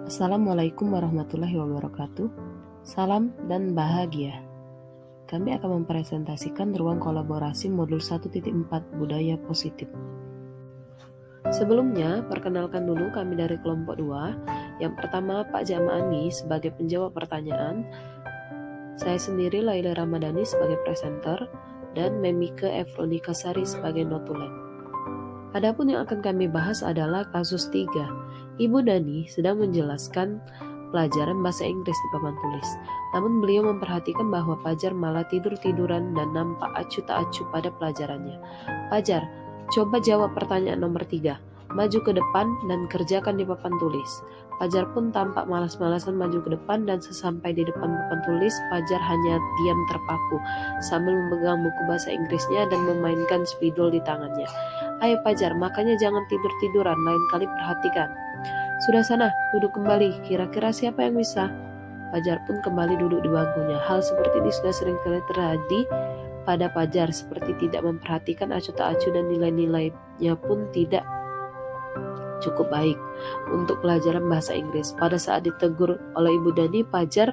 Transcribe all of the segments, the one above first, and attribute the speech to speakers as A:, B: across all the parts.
A: Assalamualaikum warahmatullahi wabarakatuh. Salam dan bahagia. Kami akan mempresentasikan ruang kolaborasi modul 1.4 budaya positif. Sebelumnya, perkenalkan dulu kami dari kelompok 2. Yang pertama, Pak Jamaani sebagai penjawab pertanyaan, saya sendiri Laila Ramadhani sebagai presenter, dan Memike Efronika Sari sebagai notulen. Adapun yang akan kami bahas adalah kasus 3. Ibu Dani sedang menjelaskan pelajaran bahasa Inggris di papan tulis. Namun beliau memperhatikan bahwa Pajar malah tidur-tiduran dan nampak acuh tak acuh pada pelajarannya. Pajar, coba jawab pertanyaan nomor 3. Maju ke depan dan kerjakan di papan tulis. Pajar pun tampak malas-malasan maju ke depan dan sesampai di depan papan tulis, Pajar hanya diam terpaku sambil memegang buku bahasa Inggrisnya dan memainkan spidol di tangannya. Ayo Pajar, makanya jangan tidur-tiduran, lain kali perhatikan. Sudah sana, duduk kembali, kira-kira siapa yang bisa? Pajar pun kembali duduk di bangkunya. Hal seperti ini sudah sering kali terjadi pada Pajar, seperti tidak memperhatikan acuh tak acuh dan nilai-nilainya pun tidak cukup baik untuk pelajaran bahasa Inggris. Pada saat ditegur oleh Ibu Dani, Pajar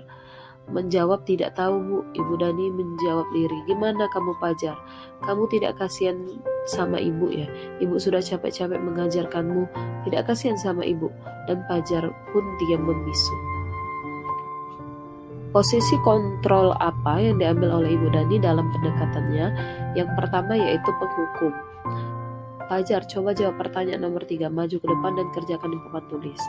A: menjawab tidak tahu Bu. Ibu Dani menjawab lirih, gimana kamu Pajar? Kamu tidak kasihan sama ibu ya? Ibu sudah capek-capek mengajarkanmu, tidak kasihan sama ibu? Dan Pajar pun diam membisu. Posisi kontrol apa yang diambil oleh Ibu Dani dalam pendekatannya? Yang pertama yaitu penghukum. Pajar, coba jawab pertanyaan nomor 3, maju ke depan dan kerjakan di papan tulis.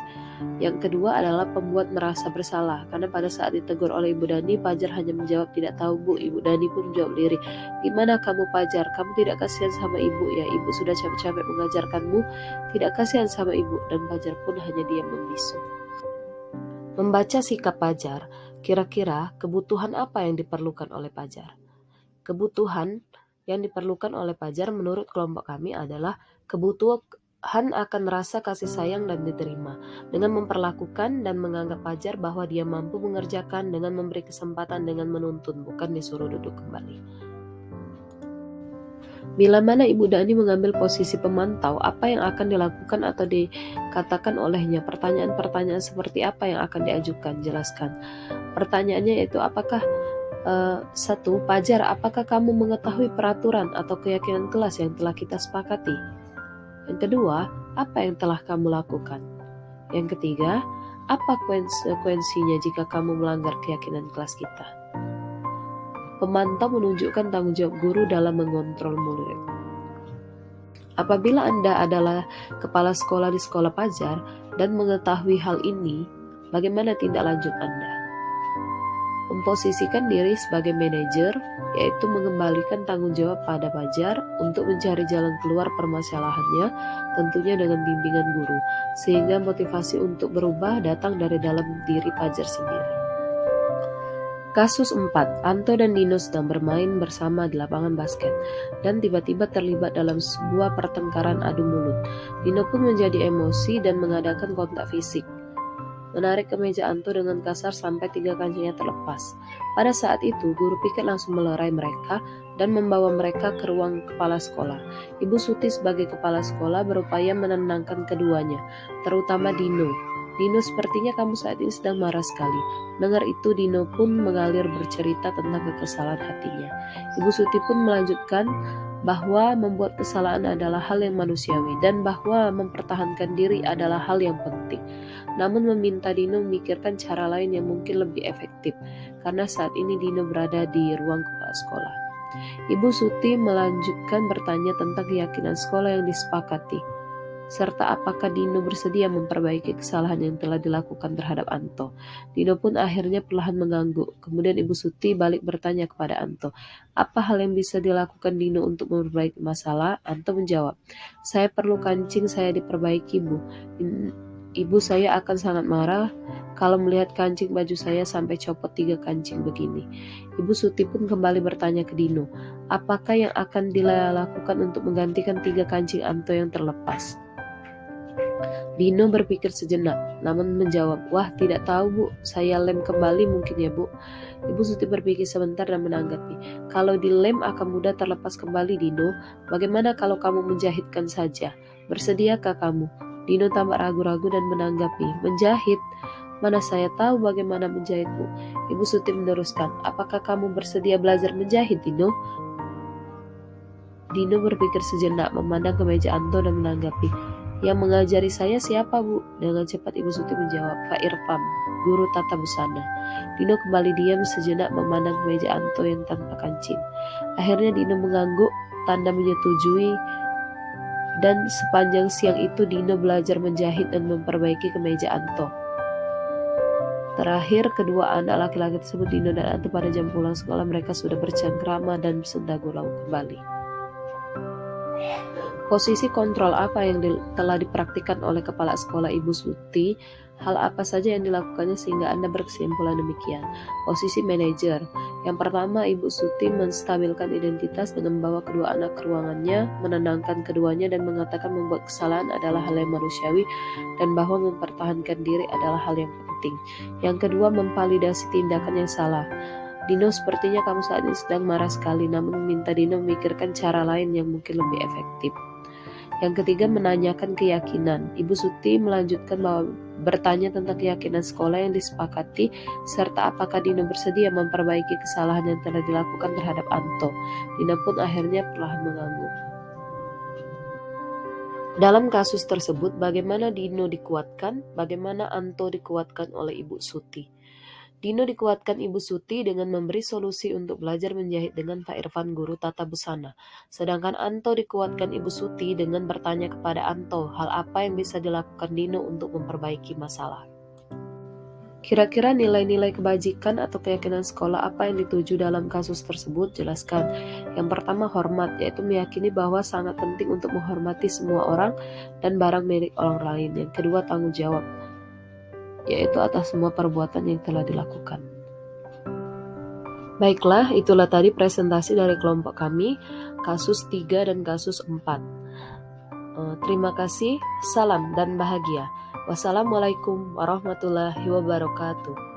A: Yang kedua adalah pembuat merasa bersalah, karena pada saat ditegur oleh Ibu Dani, Pajar hanya menjawab tidak tahu Bu. Ibu Dani pun menjawab lirih, gimana kamu Pajar? Kamu tidak kasihan sama ibu ya? Ibu sudah capek-capek mengajarkanmu, tidak kasihan sama ibu. Dan Pajar pun hanya diam membisu. Membaca sikap Pajar, kira-kira kebutuhan apa yang diperlukan oleh Pajar? Kebutuhan yang diperlukan oleh Pajar menurut kelompok kami adalah kebutuhan akan rasa kasih sayang dan diterima, dengan memperlakukan dan menganggap Pajar bahwa dia mampu mengerjakan, dengan memberi kesempatan, dengan menuntun, bukan disuruh duduk kembali. Bila mana Ibu Dani mengambil posisi pemantau, apa yang akan dilakukan atau dikatakan olehnya? Pertanyaan-pertanyaan seperti apa yang akan diajukan? Jelaskan. Pertanyaannya yaitu apakah 1. Pajar, apakah kamu mengetahui peraturan atau keyakinan kelas yang telah kita sepakati? Yang kedua, apa yang telah kamu lakukan? Yang ketiga, apa konsekuensinya jika kamu melanggar keyakinan kelas kita? Pemantau menunjukkan tanggung jawab guru dalam mengontrol murid. Apabila Anda adalah kepala sekolah di sekolah Pajar dan mengetahui hal ini, bagaimana tindak lanjut Anda? Memposisikan diri sebagai manajer, yaitu mengembalikan tanggung jawab pada Pajar untuk mencari jalan keluar permasalahannya, tentunya dengan bimbingan guru, sehingga motivasi untuk berubah datang dari dalam diri Pajar sendiri. Kasus 4. Anto dan Dino sedang bermain bersama di lapangan basket dan tiba-tiba terlibat dalam sebuah pertengkaran adu mulut. Dino pun menjadi emosi dan mengadakan kontak fisik, menarik kemeja Anto dengan kasar sampai 3 kancingnya terlepas. Pada saat itu, guru piket langsung melerai mereka dan membawa mereka ke ruang kepala sekolah. Ibu Suti sebagai kepala sekolah berupaya menenangkan keduanya, terutama Dino. Dino, sepertinya kamu saat ini sedang marah sekali. Dengar itu, Dino pun mengalir bercerita tentang kekesalan hatinya. Ibu Suti pun melanjutkan bahwa membuat kesalahan adalah hal yang manusiawi dan bahwa mempertahankan diri adalah hal yang penting. Namun meminta Dino memikirkan cara lain yang mungkin lebih efektif, karena saat ini Dino berada di ruang kepala sekolah. Ibu Suti melanjutkan bertanya tentang keyakinan sekolah yang disepakati, serta apakah Dino bersedia memperbaiki kesalahan yang telah dilakukan terhadap Anto. Dino pun akhirnya perlahan mengangguk. Kemudian Ibu Suti balik bertanya kepada Anto, apa hal yang bisa dilakukan Dino untuk memperbaiki masalah? Anto menjawab, saya perlu kancing saya diperbaiki Bu. Ibu saya akan sangat marah kalau melihat kancing baju saya sampai copot 3 kancing begini. Ibu Suti pun kembali bertanya ke Dino, apakah yang akan dilakukan untuk menggantikan 3 kancing Anto yang terlepas? Dino berpikir sejenak, namun menjawab, wah tidak tahu Bu, saya lem kembali mungkin ya Bu. Ibu Suti berpikir sebentar dan menanggapi, kalau dilem akan mudah terlepas kembali Dino, bagaimana kalau kamu menjahitkan saja? Bersediakah kamu? Dino tampak ragu-ragu dan menanggapi, "Menjahit? Mana saya tahu bagaimana menjahit, Bu." Ibu Suti meneruskan, "Apakah kamu bersedia belajar menjahit, Dino?" Dino berpikir sejenak, memandang ke meja Anto dan menanggapi, "Yang mengajari saya siapa, Bu?" Dengan cepat Ibu Suti menjawab, "Pak Irfan, guru tata busana." Dino kembali diam sejenak memandang ke meja Anto yang tanpa kancing. Akhirnya Dino mengangguk, tanda menyetujui, dan sepanjang siang itu Dino belajar menjahit dan memperbaiki kemeja Anto. Terakhir, kedua anak laki-laki tersebut, Dino dan Anto, pada jam pulang sekolah mereka sudah bercengkrama dan bersenda gurau kembali. Posisi kontrol apa yang telah dipraktikkan oleh kepala sekolah Ibu Suti? Hal apa saja yang dilakukannya sehingga Anda berkesimpulan demikian? Posisi manajer. Yang pertama, Ibu Suti menstabilkan identitas dengan membawa kedua anak ke ruangannya, menenangkan keduanya dan mengatakan membuat kesalahan adalah hal yang manusiawi dan bahwa mempertahankan diri adalah hal yang penting. Yang kedua, memvalidasi tindakan yang salah. "Dino, sepertinya kamu saat ini sedang marah sekali," namun meminta Dino memikirkan cara lain yang mungkin lebih efektif. Yang ketiga, menanyakan keyakinan. Ibu Suti melanjutkan bahwa bertanya tentang keyakinan sekolah yang disepakati, serta apakah Dino bersedia memperbaiki kesalahan yang telah dilakukan terhadap Anto. Dino pun akhirnya perlahan mengangguk. Dalam kasus tersebut, bagaimana Dino dikuatkan, bagaimana Anto dikuatkan oleh Ibu Suti? Dino dikuatkan Ibu Suti dengan memberi solusi untuk belajar menjahit dengan Pak Irfan, guru tata busana. Sedangkan Anto dikuatkan Ibu Suti dengan bertanya kepada Anto hal apa yang bisa dilakukan Dino untuk memperbaiki masalah. Kira-kira nilai-nilai kebajikan atau keyakinan sekolah apa yang dituju dalam kasus tersebut? Jelaskan. Yang pertama, hormat, yaitu meyakini bahwa sangat penting untuk menghormati semua orang dan barang milik orang lain. Yang kedua, tanggung jawab, yaitu atas semua perbuatan yang telah dilakukan. Baiklah, itulah tadi presentasi dari kelompok kami, kasus 3 dan kasus 4. Terima kasih, salam dan bahagia. Wassalamualaikum warahmatullahi wabarakatuh.